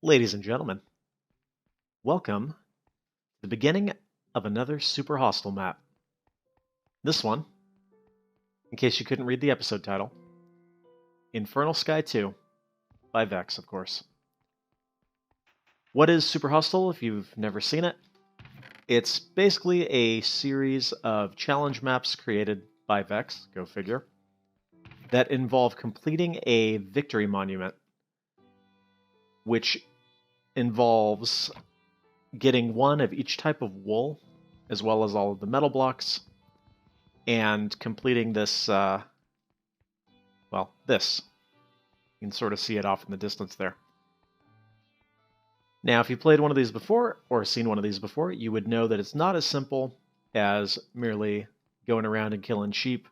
Ladies and gentlemen, welcome to the beginning of another Super Hostile map. This one, in case you couldn't read the episode title, Infernal Sky 2 by Vex, of course. What is Super Hostile if you've never seen it? It's basically a series of challenge maps created by Vex, go figure, that involve completing a victory monument, which involves getting one of each type of wool, as well as all of the metal blocks, and completing this, this. You can sort of see it off in the distance there. Now, if you played one of these before, or seen one of these before, you would know that it's not as simple as merely going around and killing sheep,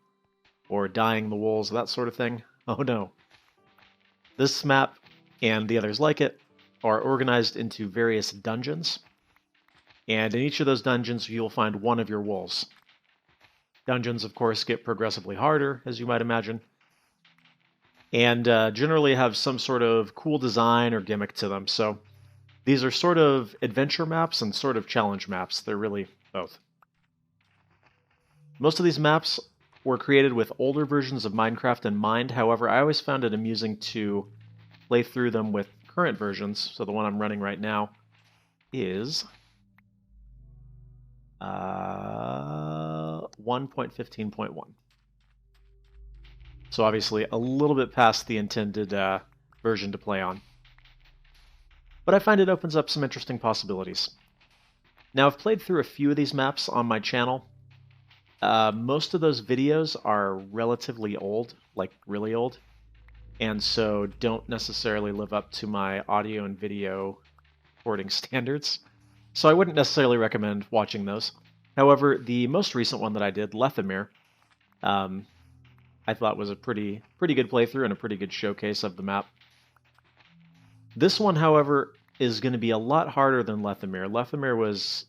or dyeing the wools, that sort of thing. Oh no. This map, and the others like it, are organized into various dungeons, and in each of those dungeons you'll find one of your wools. Dungeons, of course, get progressively harder, as you might imagine, and generally have some sort of cool design or gimmick to them, so these are sort of adventure maps and sort of challenge maps. They're really both. Most of these maps were created with older versions of Minecraft in mind, however, I always found it amusing to play through them with current versions, so the one I'm running right now is 1.15.1. So obviously a little bit past the intended version to play on. But I find it opens up some interesting possibilities. Now, I've played through a few of these maps on my channel. Most of those videos are relatively old, like really old, and so don't necessarily live up to my audio and video recording standards. So I wouldn't necessarily recommend watching those. However, the most recent one that I did, Lethamyr, I thought was a pretty good playthrough and a pretty good showcase of the map. This one, however, is going to be a lot harder than Lethamyr. Lethamyr was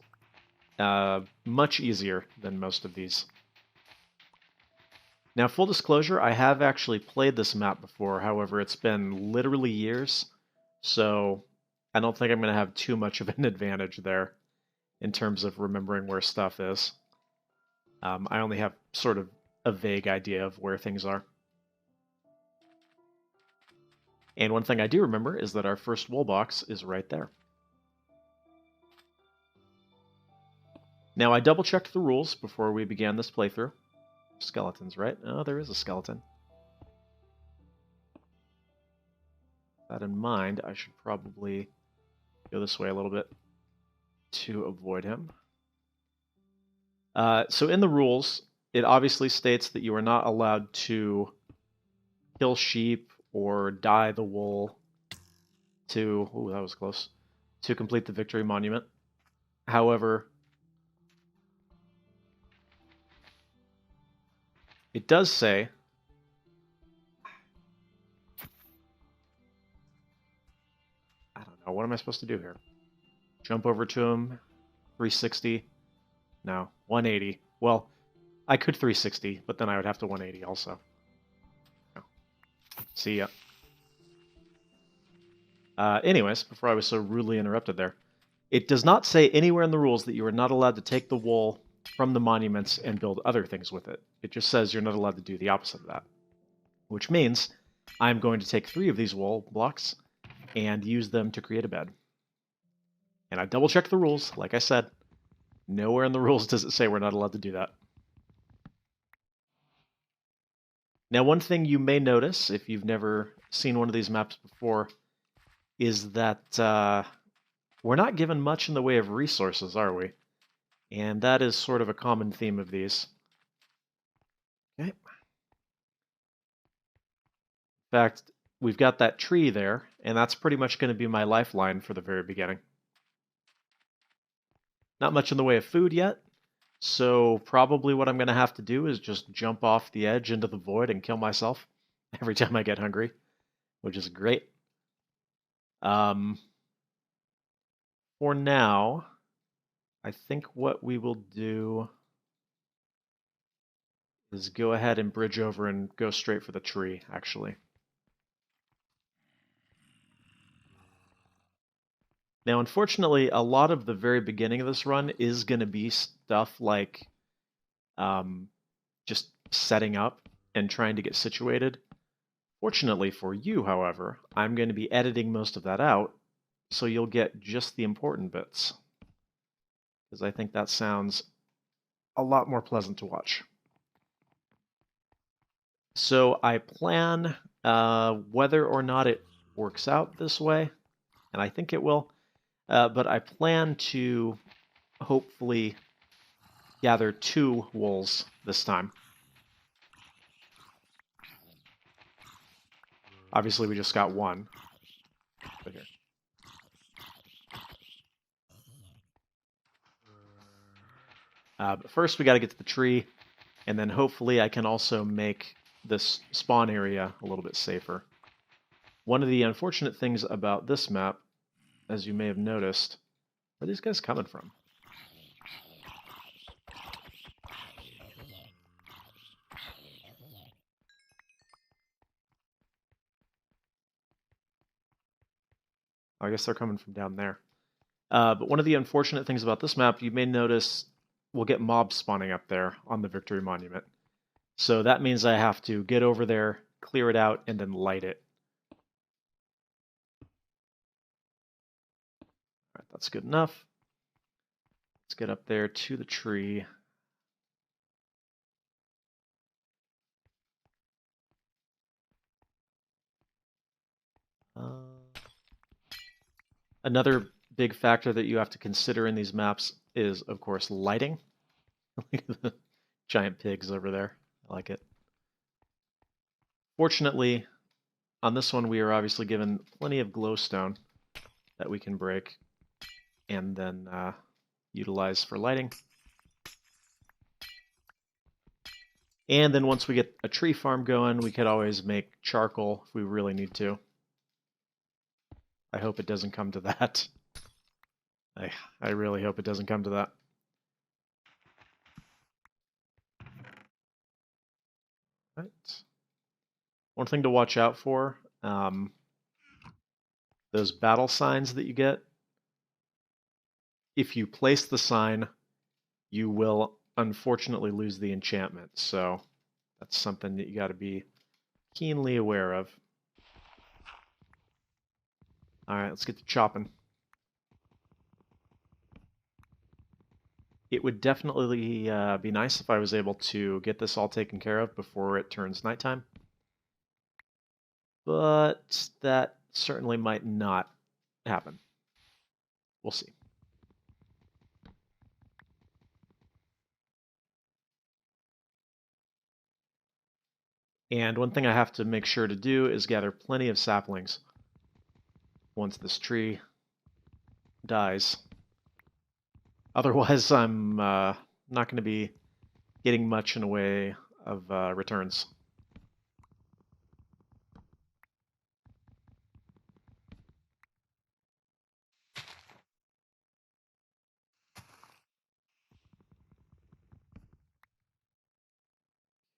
much easier than most of these. Now, full disclosure, I have actually played this map before, however, it's been literally years, so I don't think I'm going to have too much of an advantage there in terms of remembering where stuff is. I only have sort of a vague idea of where things are. And one thing I do remember is that our first wool box is right there. Now, I double-checked the rules before we began this playthrough. Skeletons, right? Oh, there is a skeleton. With that in mind, I should probably go this way a little bit to avoid him. So in the rules, it obviously states that you are not allowed to kill sheep or dye the wool to... Ooh, that was close. To complete the victory monument. However, it does say I don't know, what am I supposed to do here? Jump over to him, 360. No, 180. Well, I could 360, but then I would have to 180 also. No. See ya. Anyways, before I was so rudely interrupted there, it does not say anywhere in the rules that you are not allowed to take the wool from the monuments and build other things with it. It just says you're not allowed to do the opposite of that. Which means I'm going to take 3 of these wool blocks and use them to create a bed. And I double-checked the rules, like I said. Nowhere in the rules does it say we're not allowed to do that. Now, one thing you may notice, if you've never seen one of these maps before, is that we're not given much in the way of resources, are we? And that is sort of a common theme of these. Okay. In fact, we've got that tree there, and that's pretty much going to be my lifeline for the very beginning. Not much in the way of food yet, so probably what I'm going to have to do is just jump off the edge into the void and kill myself every time I get hungry, which is great. For now, I think what we will do is go ahead and bridge over and go straight for the tree, actually. Now, unfortunately, a lot of the very beginning of this run is going to be stuff like um, just setting up and trying to get situated. Fortunately for you, however, I'm going to be editing most of that out, so you'll get just the important bits, because I think that sounds a lot more pleasant to watch. So I plan, whether or not it works out this way, and I think it will, but I plan to hopefully gather 2 wools this time. Obviously, we just got 1. But here. But first, we got to get to the tree, and then hopefully I can also make this spawn area a little bit safer. One of the unfortunate things about this map, as you may have noticed, where are these guys coming from? I guess they're coming from down there. But one of the unfortunate things about this map, you may notice we'll get mobs spawning up there on the Victory Monument. So that means I have to get over there, clear it out, and then light it. All right, that's good enough. Let's get up there to the tree. Another big factor that you have to consider in these maps is, of course, lighting. Look at the giant pigs over there. I like it. Fortunately, on this one, we are obviously given plenty of glowstone that we can break and then utilize for lighting. And then once we get a tree farm going, we could always make charcoal if we really need to. I hope it doesn't come to that. I really hope it doesn't come to that. Right. One thing to watch out for, those battle signs that you get. If you place the sign, you will unfortunately lose the enchantment. So that's something that you got to be keenly aware of. All right, let's get to chopping. It would definitely be nice if I was able to get this all taken care of before it turns nighttime. But that certainly might not happen. We'll see. And one thing I have to make sure to do is gather plenty of saplings once this tree dies. Otherwise, I'm not going to be getting much in the way of returns.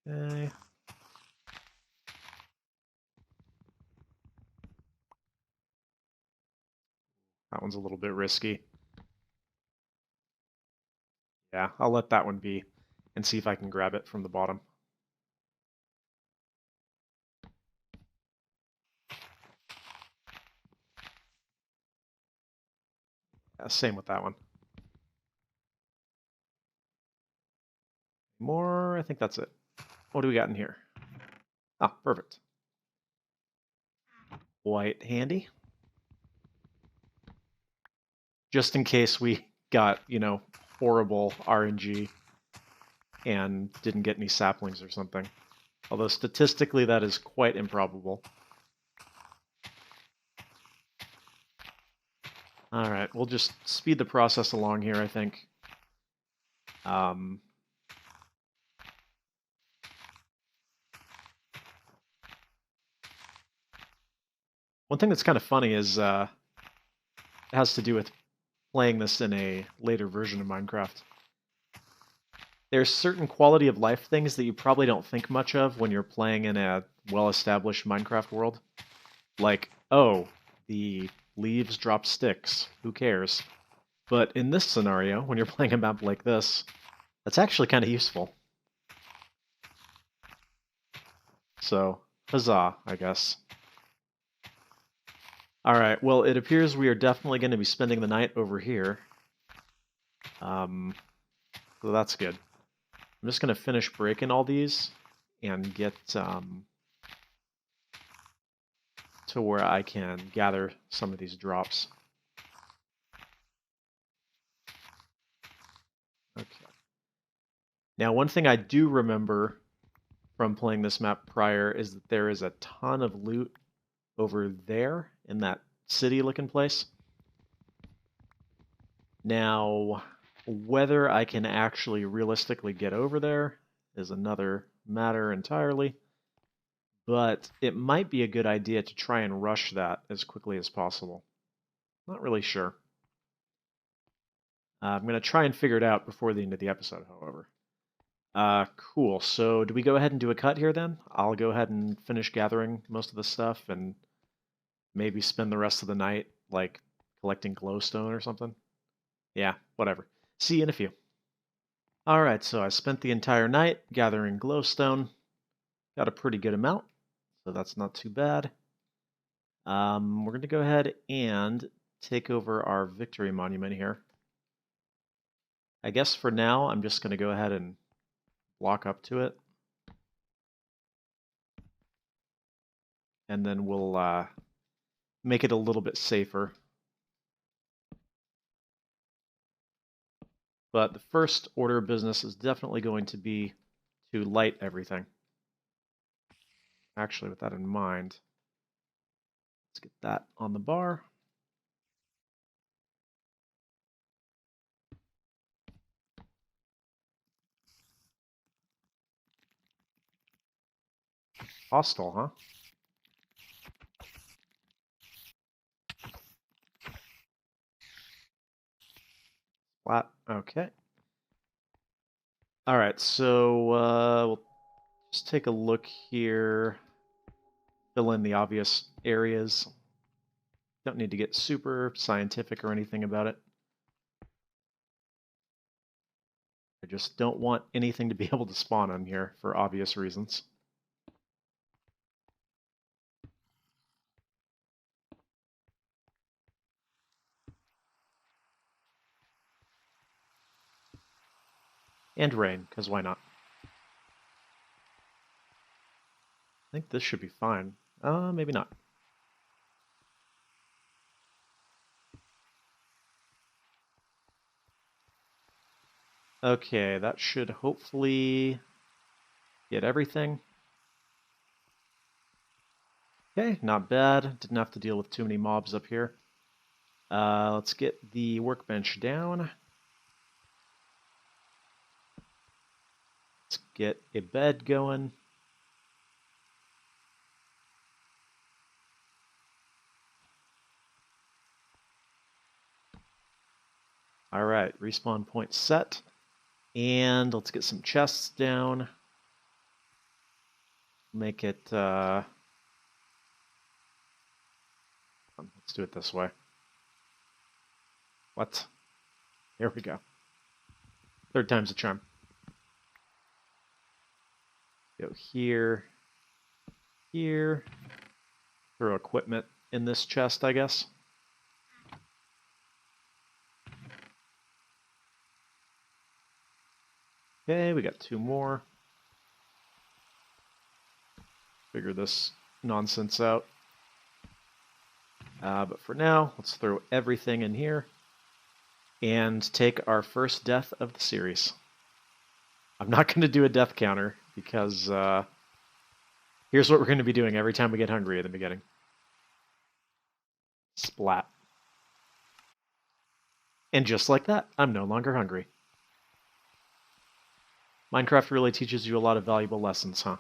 Okay. That one's a little bit risky. Yeah, I'll let that one be and see if I can grab it from the bottom. Yeah, same with that one. More, I think that's it. What do we got in here? Ah, perfect. White handy. Just in case we got, horrible RNG and didn't get any saplings or something. Although statistically that is quite improbable. Alright, we'll just speed the process along here, I think. One thing that's kind of funny is it has to do with playing this in a later version of Minecraft. There's certain quality of life things that you probably don't think much of when you're playing in a well-established Minecraft world. Like, oh, the Leaves drop sticks. Who cares? But in this scenario, when you're playing a map like this, that's actually kind of useful. So, huzzah, I guess. Alright, well, it appears we are definitely going to be spending the night over here. So that's good. I'm just going to finish breaking all these and get to where I can gather some of these drops. Okay. Now, one thing I do remember from playing this map prior is that there is a ton of loot over there in that city-looking place. Now, whether I can actually realistically get over there is another matter entirely, but it might be a good idea to try and rush that as quickly as possible. Not really sure. I'm going to try and figure it out before the end of the episode, however. Cool. So do we go ahead and do a cut here then? I'll go ahead and finish gathering most of the stuff and maybe spend the rest of the night, like, collecting glowstone or something. Yeah, whatever. See you in a few. Alright, so I spent the entire night gathering glowstone. Got a pretty good amount, so that's not too bad. We're going to go ahead and take over our victory monument here. I guess for now, I'm just going to go ahead and walk up to it. And then we'll make it a little bit safer. But the first order of business is definitely going to be to light everything. Actually, with that in mind, let's get that on the bar. Hostile, huh? Flat. Okay. All right, so we'll just take a look here. Fill in the obvious areas. Don't need to get super scientific or anything about it. I just don't want anything to be able to spawn on here for obvious reasons. And rain, because why not? I think this should be fine. Maybe not. Okay, that should hopefully get everything. Okay, not bad. Didn't have to deal with too many mobs up here. Let's get the workbench down. Let's get a bed going. All right, respawn point set. And let's get some chests down. Make it, let's do it this way. What? Here we go. Third time's a charm. Go here, here. Throw equipment in this chest, I guess. Okay, we got 2 more. Figure this nonsense out. But for now, let's throw everything in here and take our first death of the series. I'm not going to do a death counter because here's what we're going to be doing every time we get hungry at the beginning. Splat. And just like that, I'm no longer hungry. Minecraft really teaches you a lot of valuable lessons, huh?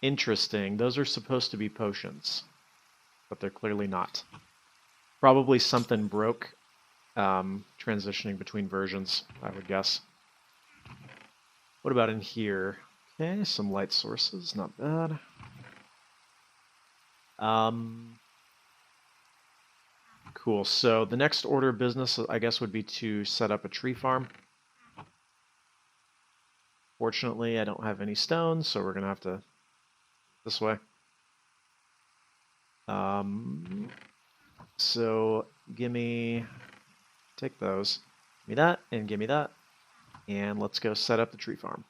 Interesting. Those are supposed to be potions, but they're clearly not. Probably something broke transitioning between versions, I would guess. What about in here? Okay, some light sources, not bad. Cool. So the next order of business, I guess, would be to set up a tree farm. Fortunately, I don't have any stones, so we're going to have to this way. So take those. Give me that, and give me that. And let's go set up the tree farm.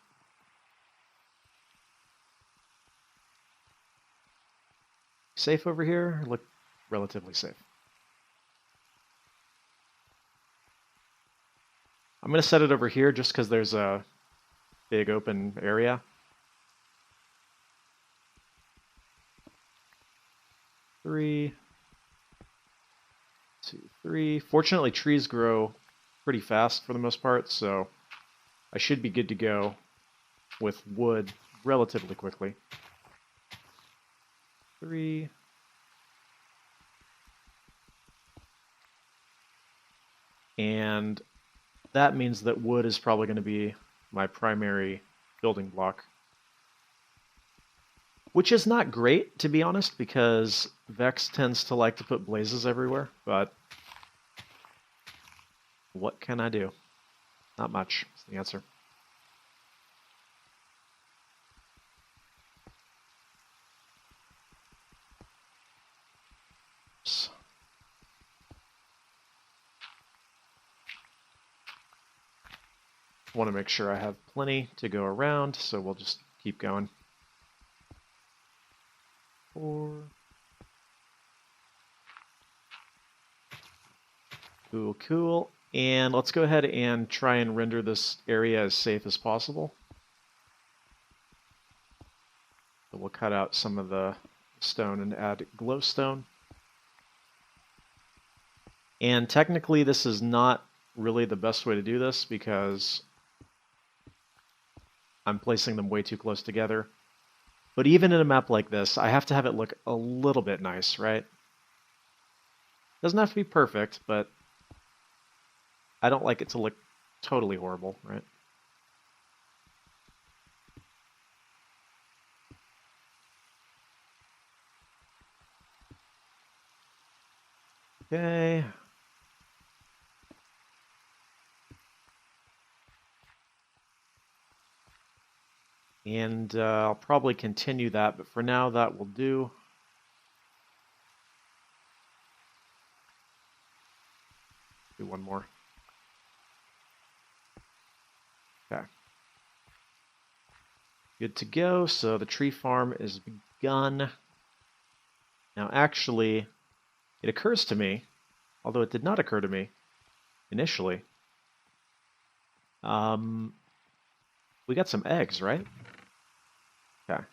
Safe over here? Look relatively safe. I'm going to set it over here just because there's a big open area. 3, 2, 3. Fortunately, trees grow pretty fast for the most part, so I should be good to go with wood relatively quickly. 3. And that means that wood is probably going to be my primary building block. Which is not great, to be honest, because Vex tends to like to put blazes everywhere, but what can I do? Not much is the answer. Oops. I want to make sure I have plenty to go around, so we'll just keep going. 4. Cool, cool. And let's go ahead and try and render this area as safe as possible. So we'll cut out some of the stone and add glowstone. And technically this is not really the best way to do this because I'm placing them way too close together. But even in a map like this, I have to have it look a little bit nice, right? Doesn't have to be perfect, but I don't like it to look totally horrible, right? Okay. And I'll probably continue that, but for now that will do. Do one more. Okay. Good to go. So the tree farm is begun. Now actually, it occurs to me, although it did not occur to me initially, we got some eggs, right? Okay.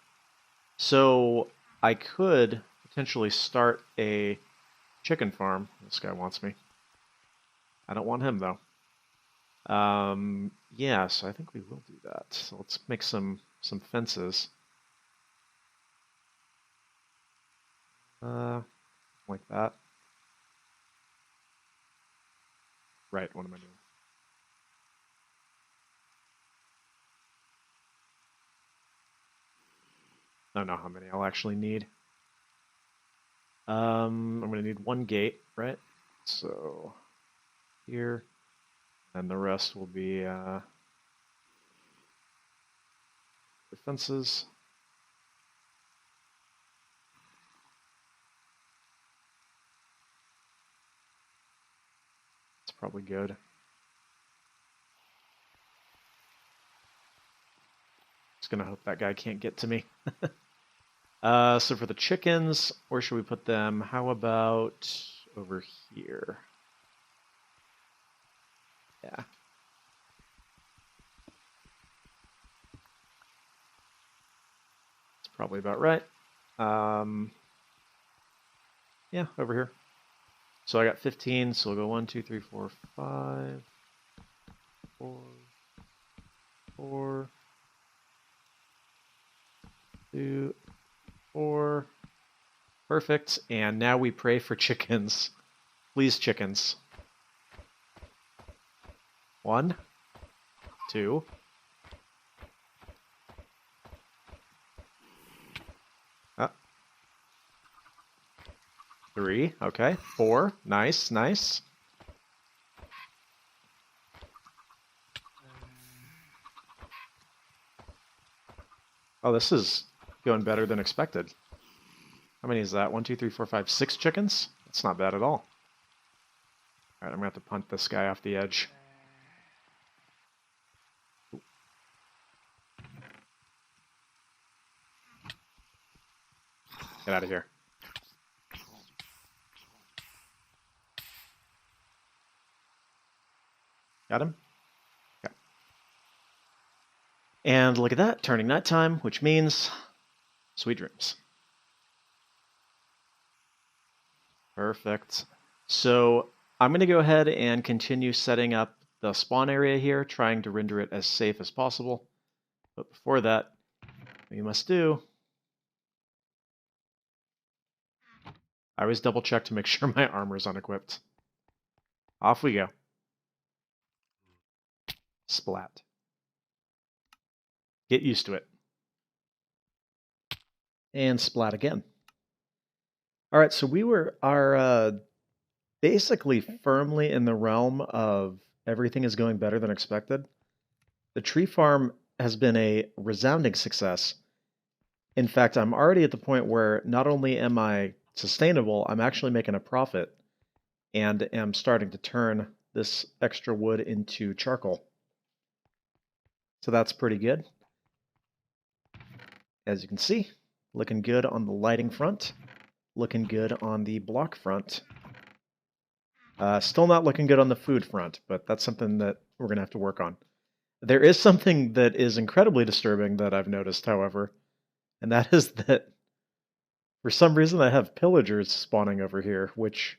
So I could potentially start a chicken farm. This guy wants me. I don't want him, though. Yeah, so I think we will do that. So let's make some fences. Like that. Right, what am I doing? I don't know how many I'll actually need. I'm going to need one gate, right? So here, and the rest will be the fences. It's probably good. Just gonna hope that guy can't get to me. So for the chickens, where should we put them? How about over here? Yeah. It's probably about right. Yeah, over here. So I got 15, so we'll go 1, 2, 3, 4, 5, 4, 4, 2, 4. Perfect. And now we pray for chickens. Please, chickens. 1, 2. 3. Okay. 4. Nice, nice. Oh, this is going better than expected. How many is that? 1, 2, 3, 4, 5, 6 chickens? That's not bad at all. Alright, I'm going to have to punt this guy off the edge. Get out of here. Got him? Okay. And look at that, turning nighttime, which means sweet dreams. Perfect. So I'm going to go ahead and continue setting up the spawn area here, trying to render it as safe as possible. But before that, we must do... I always double check to make sure my armor is unequipped. Off we go. Splat. Get used to it. And splat again. All right, so we are basically firmly in the realm of everything is going better than expected. The tree farm has been a resounding success. In fact, I'm already at the point where not only am I sustainable, I'm actually making a profit and am starting to turn this extra wood into charcoal. So that's pretty good. As you can see, looking good on the lighting front, looking good on the block front. Still not looking good on the food front, but that's something that we're going to have to work on. There is something that is incredibly disturbing that I've noticed, however, and that is that for some reason I have pillagers spawning over here, which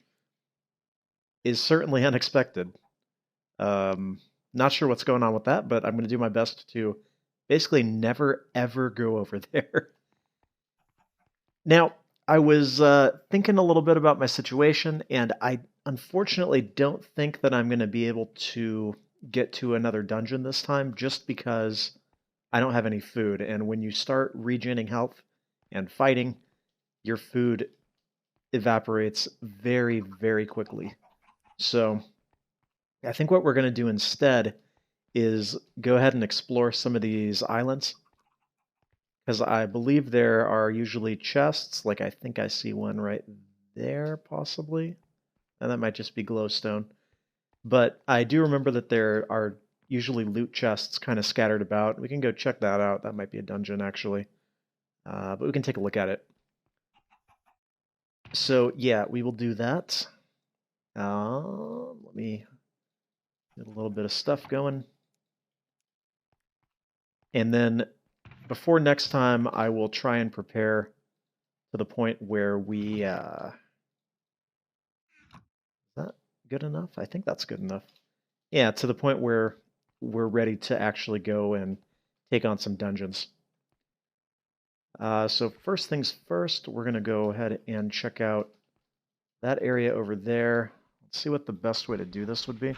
is certainly unexpected. Not sure what's going on with that, but I'm going to do my best to basically never, ever go over there. Now, I was thinking a little bit about my situation, and I unfortunately don't think that I'm going to be able to get to another dungeon this time, just because I don't have any food. And when you start regenerating health and fighting, your food evaporates very, very quickly. So I think what we're going to do instead is go ahead and explore some of these islands, because I believe there are usually chests. Like, I think I see one right there, possibly. And that might just be glowstone. But I do remember that there are usually loot chests kind of scattered about. We can go check that out. That might be a dungeon, actually. But we can take a look at it. So, yeah, we will do that. Let me get a little bit of stuff going. And then before next time, I will try and prepare to the point where we... is that good enough? I think that's good enough. Yeah, to the point where we're ready to actually go and take on some dungeons. So first things first, we're going to go ahead and check out that area over there. Let's see what the best way to do this would be.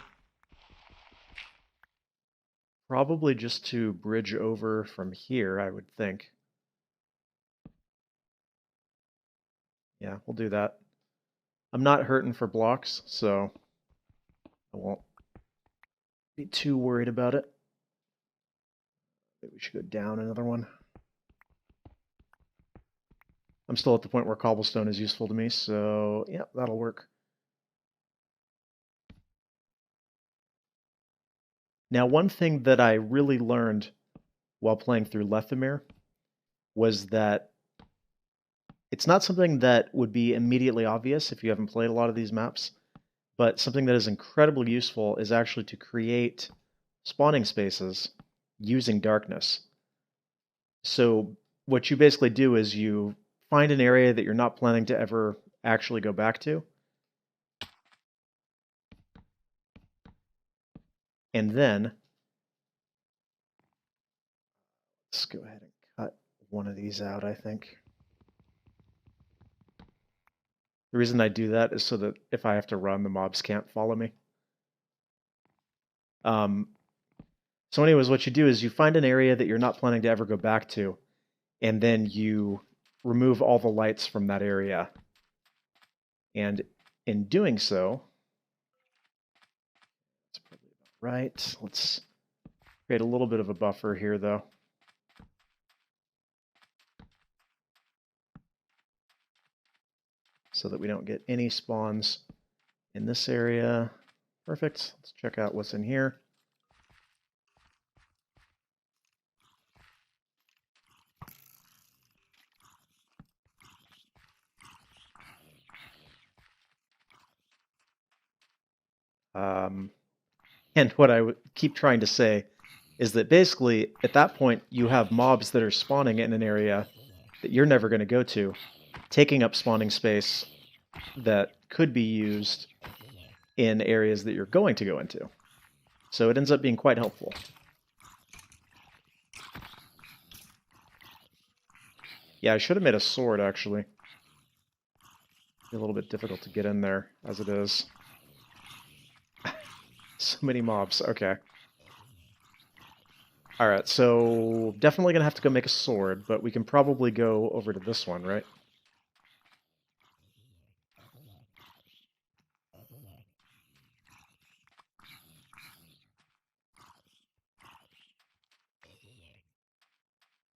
Probably just to bridge over from here, I would think. Yeah, we'll do that. I'm not hurting for blocks, so I won't be too worried about it. Maybe we should go down another one. I'm still at the point where cobblestone is useful to me, so yeah, that'll work. Now, one thing that I really learned while playing through Lethamyr was that it's not something that would be immediately obvious if you haven't played a lot of these maps, but something that is incredibly useful is actually to create spawning spaces using darkness. So what you basically do is you find an area that you're not planning to ever actually go back to, and then let's go ahead and cut one of these out, I think. The reason I do that is so that if I have to run, the mobs can't follow me. So anyways, what you do is you find an area that you're not planning to ever go back to, and then you remove all the lights from that area. And in doing so, that's probably about right. Let's create a little bit of a buffer here, though. So that we don't get any spawns in this area. Perfect. Let's check out what's in here. And what I would keep trying to say is that basically, at that point, you have mobs that are spawning in an area that you're never going to go to, taking up spawning space that could be used in areas that you're going to go into. So it ends up being quite helpful. Yeah, I should have made a sword, actually. A little bit difficult to get in there, as it is. So many mobs. Okay. Alright, so definitely gonna have to go make a sword, but we can probably go over to this one, right?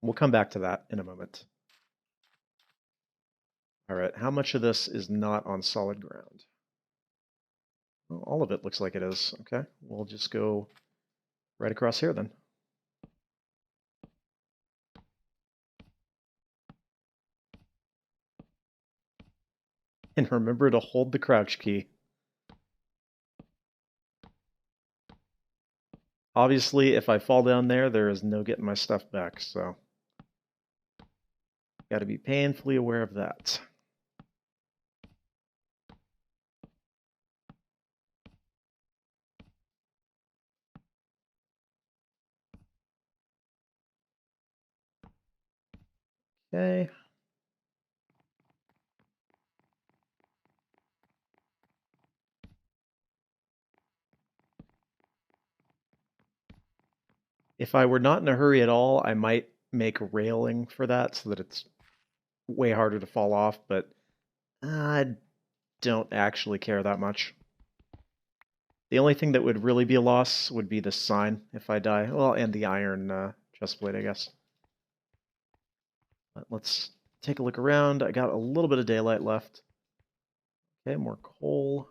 We'll come back to that in a moment. Alright, how much of this is not on solid ground? Well, all of it looks like it is. Okay, we'll just go right across here then. And remember to hold the crouch key. Obviously, if I fall down there, there is no getting my stuff back, so got to be painfully aware of that. Okay. If I were not in a hurry at all, I might make railing for that so that it's way harder to fall off, but I don't actually care that much. The only thing that would really be a loss would be the sign if I die. Well, and the iron chest plate, I guess. But let's take a look around. I got a little bit of daylight left. Okay, more coal.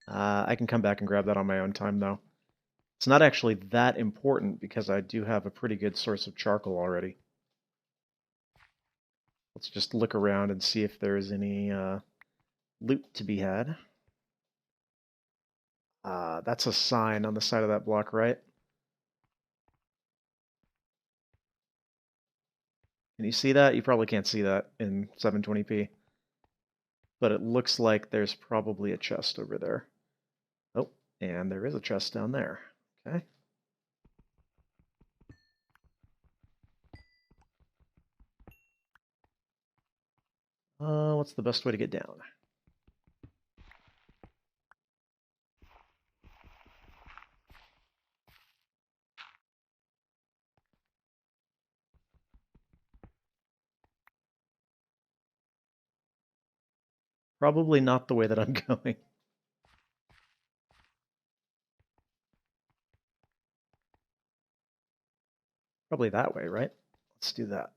I can come back and grab that on my own time, though. It's not actually that important because I do have a pretty good source of charcoal already. Let's just look around and see if there's any loot to be had. That's a sign on the side of that block, right? Can you see that? You probably can't see that in 720p. But it looks like there's probably a chest over there. Oh, and there is a chest down there. Okay. What's the best way to get down? Probably not the way that I'm going. Probably that way, right? Let's do that.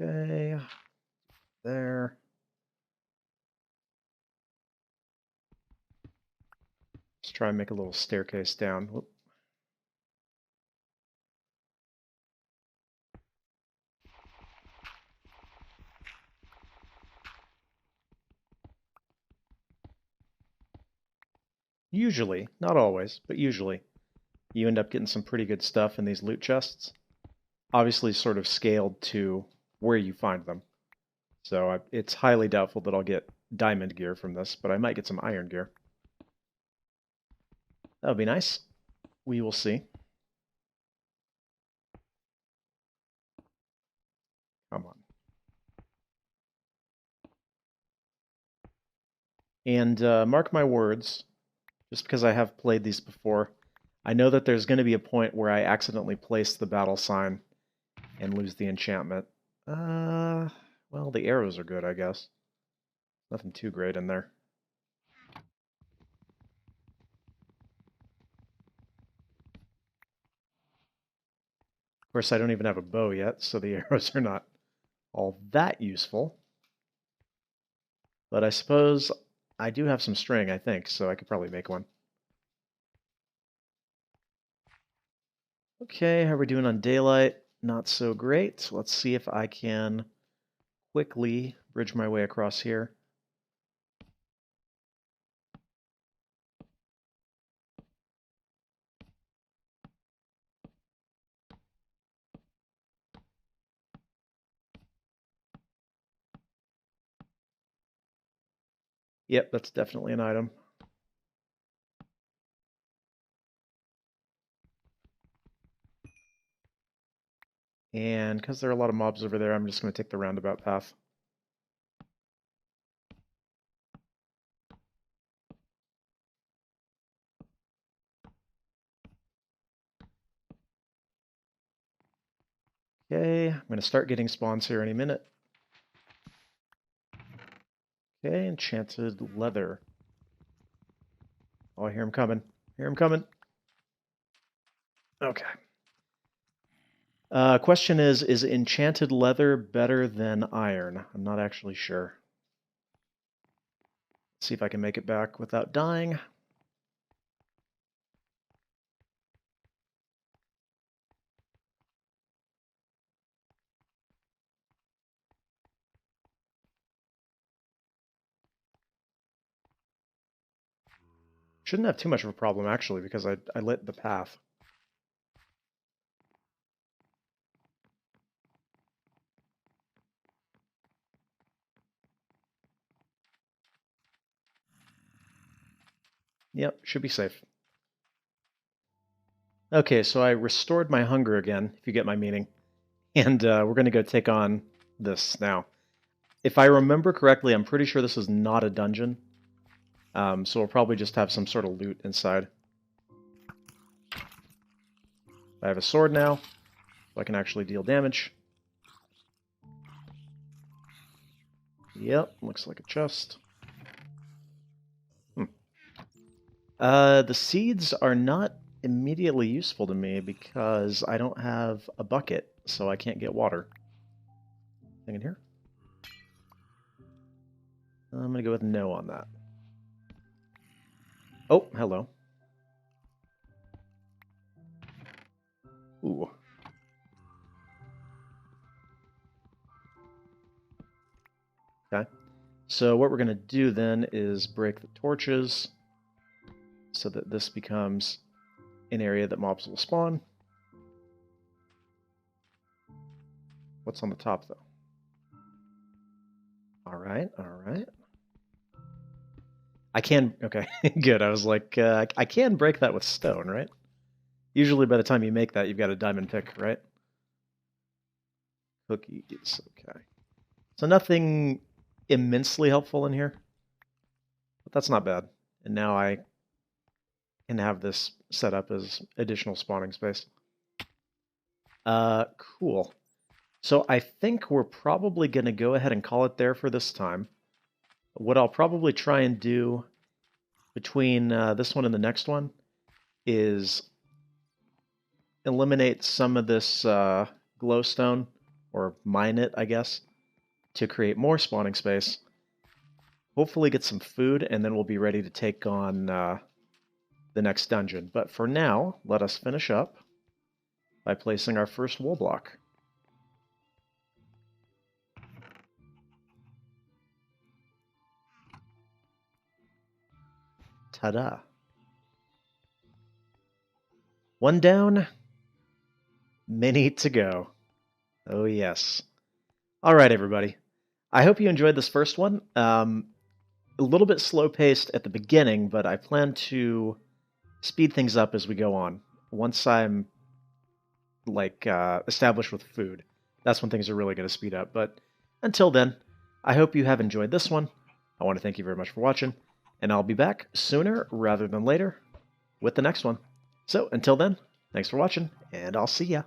Okay. There. Let's try and make a little staircase down. Whoop. Usually, not always, but usually, you end up getting some pretty good stuff in these loot chests. Obviously, sort of scaled to where you find them. So it's highly doubtful that I'll get diamond gear from this, but I might get some iron gear. That would be nice. We will see. Come on. And mark my words, just because I have played these before, I know that there's going to be a point where I accidentally place the battle sign and lose the enchantment. Well, the arrows are good, I guess. Nothing too great in there. Of course, I don't even have a bow yet, so the arrows are not all that useful. But I suppose I do have some string, I think, so I could probably make one. Okay, how are we doing on daylight? Not so great. Let's see if I can quickly bridge my way across here. Yep, that's definitely an item. And because there are a lot of mobs over there, I'm just going to take the roundabout path. Okay, I'm going to start getting spawns here any minute. Okay, enchanted leather. Oh, I hear him coming. Hear him coming. Okay. Question is enchanted leather better than iron? I'm not actually sure. Let's see if I can make it back without dying. Shouldn't have too much of a problem, actually, because I lit the path. Yep, should be safe. Okay, so I restored my hunger again, if you get my meaning. And we're going to go take on this now. If I remember correctly, I'm pretty sure this is not a dungeon. So we'll probably just have some sort of loot inside. I have a sword now, so I can actually deal damage. Yep, looks like a chest. The seeds are not immediately useful to me because I don't have a bucket, so I can't get water. Thing in here? I'm going to go with no on that. Oh, hello. Ooh. Okay. So what we're going to do then is break the torches so that this becomes an area that mobs will spawn. What's on the top, though? Alright, alright. I can... Okay, good. I was like, I can break that with stone, right? Usually by the time you make that, you've got a diamond pick, right? Cookies, okay. So nothing immensely helpful in here, but that's not bad. And now I can have this set up as additional spawning space. Cool. So I think we're probably going to go ahead and call it there for this time. What I'll probably try and do between this one and the next one is eliminate some of this glowstone, or mine it, I guess, to create more spawning space. Hopefully get some food, and then we'll be ready to take on the next dungeon. But for now, let us finish up by placing our first wool block. Ta-da. One down, many to go. Oh yes. All right, everybody. I hope you enjoyed this first one. A little bit slow-paced at the beginning, but I plan to speed things up as we go on. Once I'm, like, established with food. That's when things are really going to speed up. But until then, I hope you have enjoyed this one. I want to thank you very much for watching, and I'll be back sooner rather than later with the next one. So until then, thanks for watching, and I'll see ya.